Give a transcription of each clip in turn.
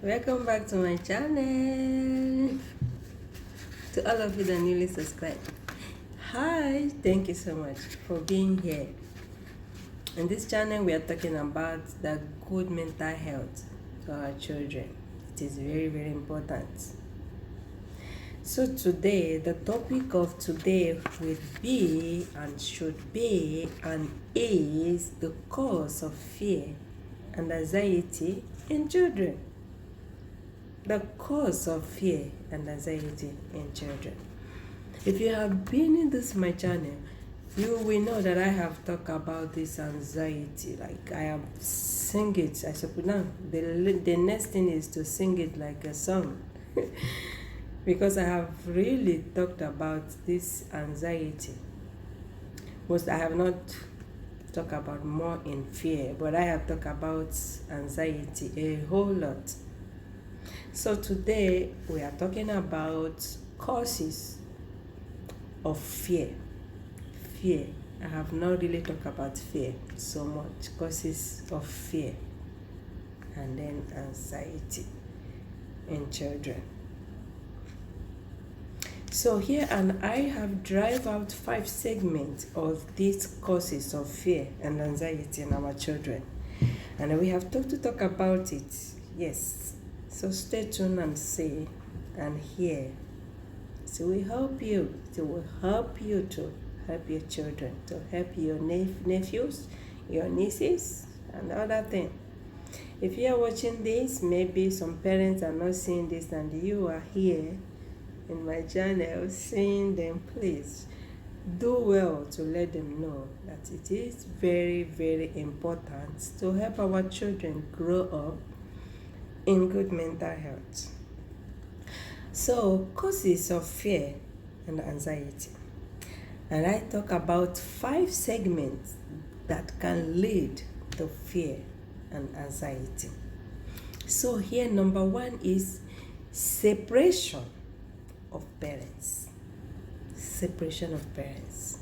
Welcome back to my channel. To all of you that newly subscribed, hi, thank you so much for being here. In this channel, we are talking about the good mental health to our children. It is very, very important. So today, the topic of today will be and should be and is the cause of fear and anxiety in children. The cause of fear and anxiety in children. If you have been in this my channel, you will know that I have talked about this anxiety. Like I have sing it. I suppose now the next thing is to sing it like a song. Because I have really talked about this anxiety. Most I have not talked about more in fear, but I have talked about anxiety a whole lot. So today we are talking about causes of fear. Fear. I have not really talked about fear so much. Causes of fear and then anxiety in children. So here and I have drive out 5 segments of these causes of fear and anxiety in our children. And we have to talk about it. Yes. So stay tuned and see and hear. So we help you. So we help you to help your children, to help your nephews, your nieces, and other things. If you are watching this, maybe some parents are not seeing this and you are here in my channel seeing them, please do well to let them know that it is very, very important to help our children grow up in good mental health. So, causes of fear and anxiety. And I talk about 5 segments that can lead to fear and anxiety. So here, number 1 is separation of parents. Separation of parents.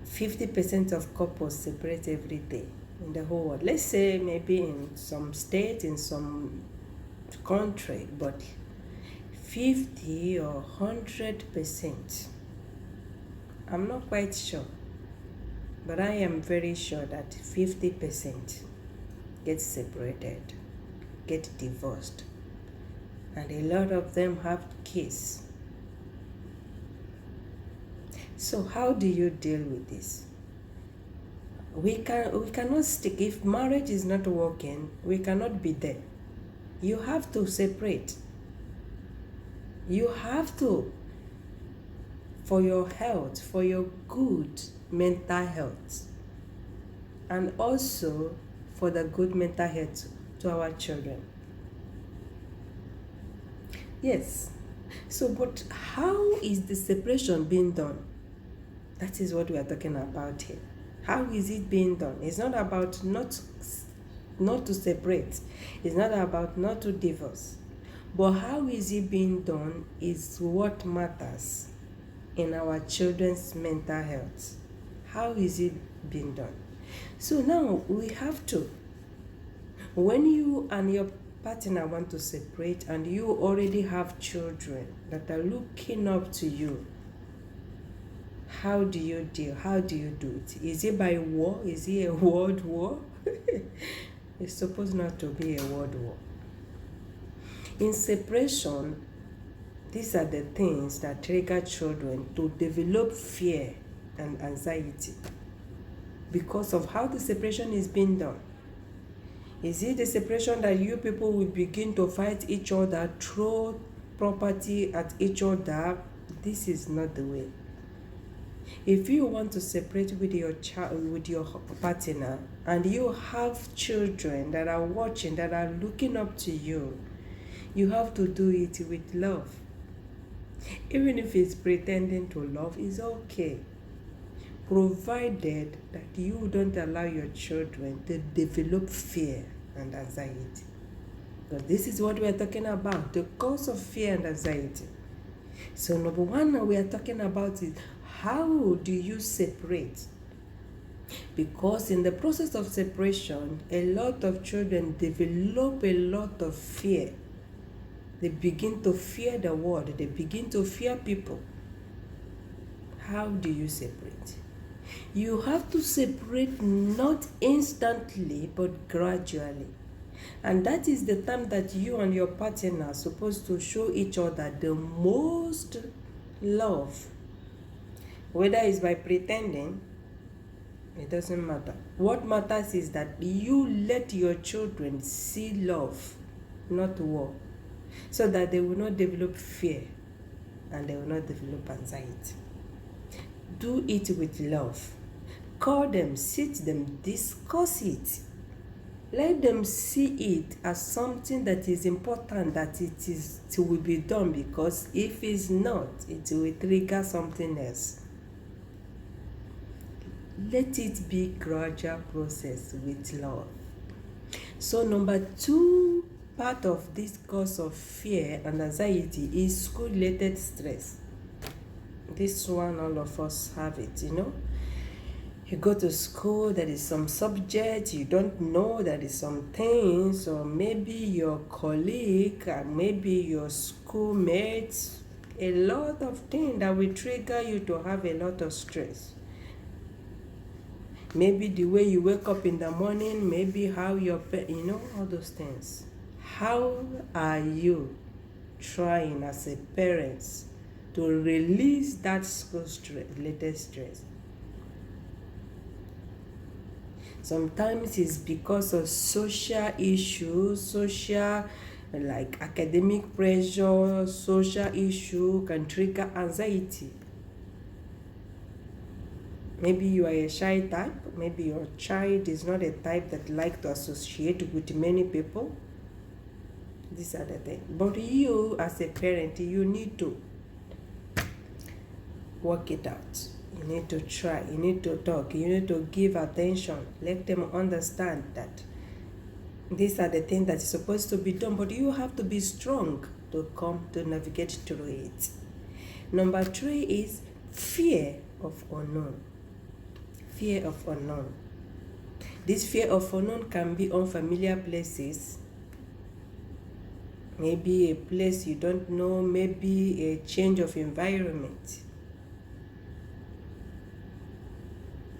50% of couples separate every day in the whole world. Let's say maybe in some state, in some country, but 50 or 100%. I'm not quite sure, but I am very sure that 50% get separated, get divorced, and a lot of them have kids. So how do you deal with this? We cannot stick. If marriage is not working, we cannot be there. You have to separate. You have to, for your health, for your good mental health, and also for the good mental health to our children. Yes. So, but how is the separation being done? That is what we are talking about here. How is it being done? It's not about not to separate. It's not about not to divorce. But how is it being done is what matters in our children's mental health. How is it being done? So now we have to, when you and your partner want to separate and you already have children that are looking up to you, how do you deal? How do you do it? Is it by war? Is it a world war? It's supposed not to be a world war. In separation, these are the things that trigger children to develop fear and anxiety because of how the separation is being done. Is it the separation that you people will begin to fight each other, throw property at each other? This is not the way. If you want to separate with your child, with your partner, and you have children that are watching, that are looking up to you, you have to do it with love. Even if it's pretending to love, it's okay, provided that you don't allow your children to develop fear and anxiety. Because this is what we are talking about, the cause of fear and anxiety. So number 1 we are talking about is how do you separate? Because in the process of separation, a lot of children develop a lot of fear. They begin to fear the world. They begin to fear people. How do you separate? You have to separate not instantly, but gradually. And that is the time that you and your partner are supposed to show each other the most love. Whether it's by pretending, it doesn't matter. What matters is that you let your children see love, not war, so that they will not develop fear and they will not develop anxiety. Do it with love. Call them, sit them, discuss it. Let them see it as something that is important, that it will be done, because if it's not, it will trigger something else. Let it be gradual process with love. So number 2 part of this cause of fear and anxiety is school-related stress. This one, all of us have it, You go to school, there is some subject you don't know, there is some things, or maybe your colleague, and maybe your schoolmates, a lot of things that will trigger you to have a lot of stress. Maybe the way you wake up in the morning, maybe how your all those things. How are you trying as a parent to release that school-related stress? Sometimes it's because of social issues, like academic pressure, social issue can trigger anxiety. Maybe you are a shy type. Maybe your child is not a type that like to associate with many people. These are the things. But you, as a parent, you need to work it out. You need to try. You need to talk. You need to give attention. Let them understand that these are the things that is supposed to be done. But you have to be strong to come to navigate through it. Number 3 is fear of unknown. Fear of unknown. This fear of unknown can be unfamiliar places. Maybe a place you don't know, maybe a change of environment.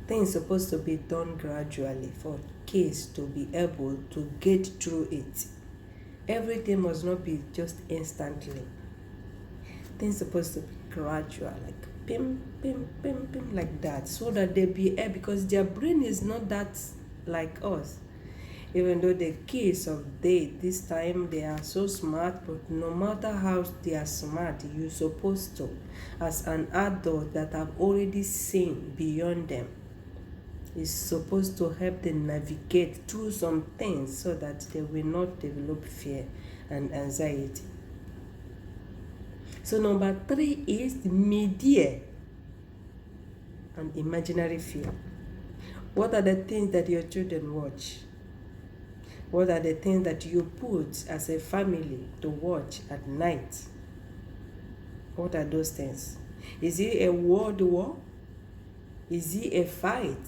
Things supposed to be done gradually for kids to be able to get through it. Everything must not be just instantly. Things supposed to be gradual, like pim, pim, pim, pim, like that, so that they be able, because their brain is not that like us. Even though the kids of this time, they are so smart, but no matter how they are smart, you're supposed to, as an adult that have already seen beyond them, is supposed to help them navigate through some things so that they will not develop fear and anxiety. So number 3 is media and imaginary fear. What are the things that your children watch? What are the things that you put as a family to watch at night? What are those things? Is it a world war? Is it a fight?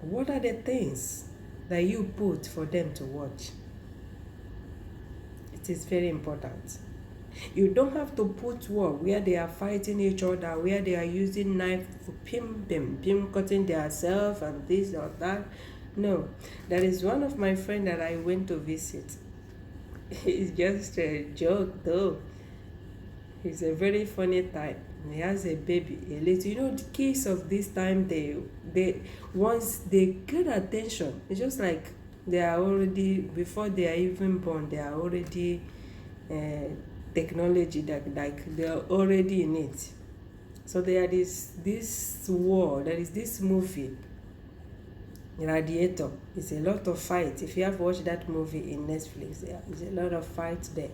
What are the things that you put for them to watch? It is very important. You don't have to put war where they are fighting each other, where they are using knife for pim, cutting themselves and this or that. No, there is one of my friends that I went to visit. It's just a joke though. He's a very funny type. He has a baby, a little. The kids of this time, they once they get attention, it's just like they are already, before they are even born, they are already technology, that like they are already in it. So there is this war, there is this movie, Radiator. It's a lot of fight. If you have watched that movie in Netflix, there is a lot of fight there.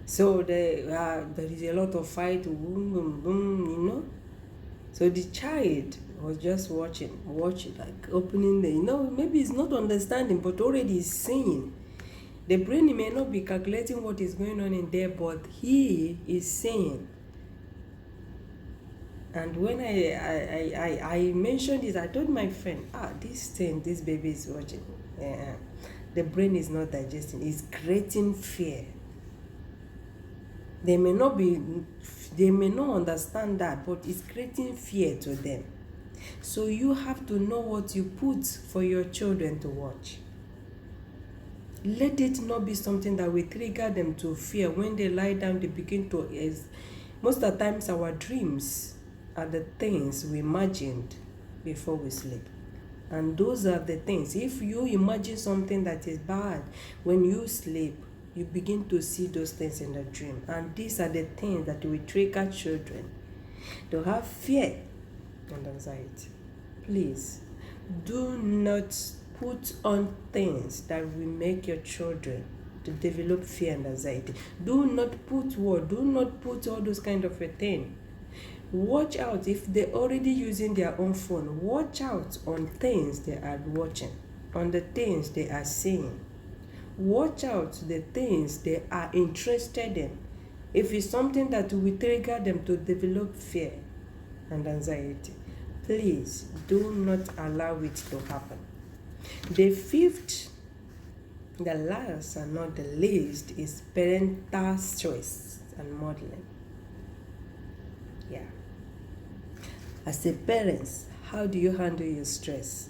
So there is a lot of fight, boom, boom, boom, So the child was just watching, like opening maybe he's not understanding, but already is seeing. The brain may not be calculating what is going on in there, but he is seeing. And when I mentioned this, I told my friend, this thing this baby is watching, the brain is not digesting, it's creating fear. They may not understand that, but it's creating fear to them. So you have to know what you put for your children to watch. Let it not be something that will trigger them to fear. When they lie down, they begin to, most of the times our dreams are the things we imagined before we sleep. And those are the things. If you imagine something that is bad, when you sleep, you begin to see those things in the dream. And these are the things that will trigger children to have fear and anxiety. Please, do not put on things that will make your children to develop fear and anxiety. Do not put all those kind of a thing. Watch out if they're already using their own phone. Watch out on things they are watching, on the things they are seeing. Watch out the things they are interested in. If it's something that will trigger them to develop fear and anxiety, please do not allow it to happen. The fifth, the last and not the least, is parental stress and modeling. Yeah. As a parent, how do you handle your stress?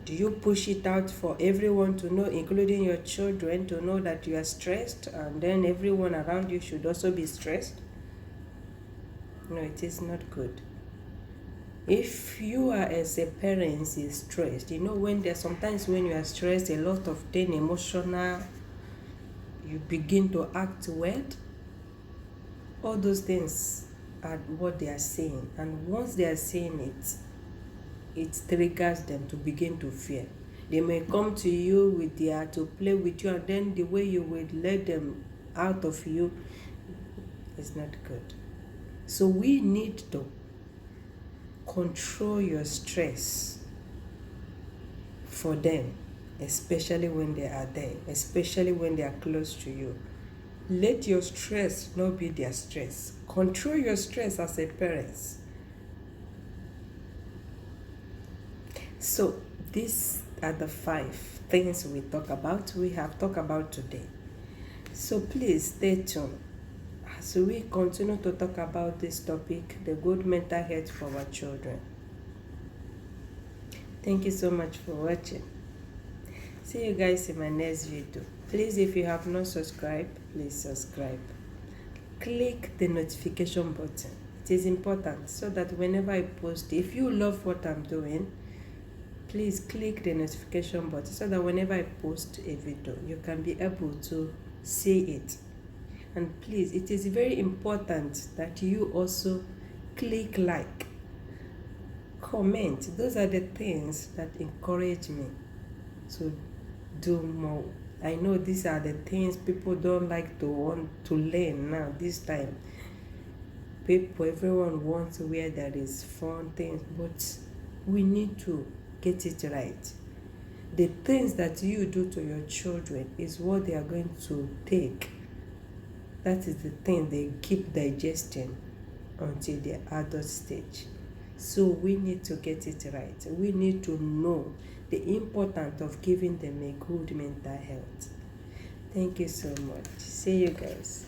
Do you push it out for everyone to know, including your children, to know that you are stressed, and then everyone around you should also be stressed? No, it is not good. If you are, as a parent, is stressed, when sometimes when you are stressed, a lot of things emotional, you begin to act weird. All those things are what they are saying, and once they are saying it triggers them to begin to fear. They may come to you to play with you, and then the way you will let them out of you is not good. So we need to control your stress for them, especially when they are there, especially when they are close to you. Let your stress not be their stress. Control your stress as a parent. So these are the 5 things we have talked about today. So please stay tuned as we continue to talk about this topic, the good mental health for our children. Thank you so much for watching. See you guys in my next video. Please, if you have not subscribed, please subscribe. Click the notification button. It is important so that whenever I post, if you love what I'm doing, please click the notification button so that whenever I post a video, you can be able to see it. And please, it is very important that you also click like, comment. Those are the things that encourage me to do more. I know these are the things people don't like to want to learn now. This time, everyone wants where there is fun things, but we need to get it right. The things that you do to your children is what they are going to take. That is the thing they keep digesting until their adult stage. So we need to get it right. We need to know the importance of giving them a good mental health. Thank you so much. See you guys.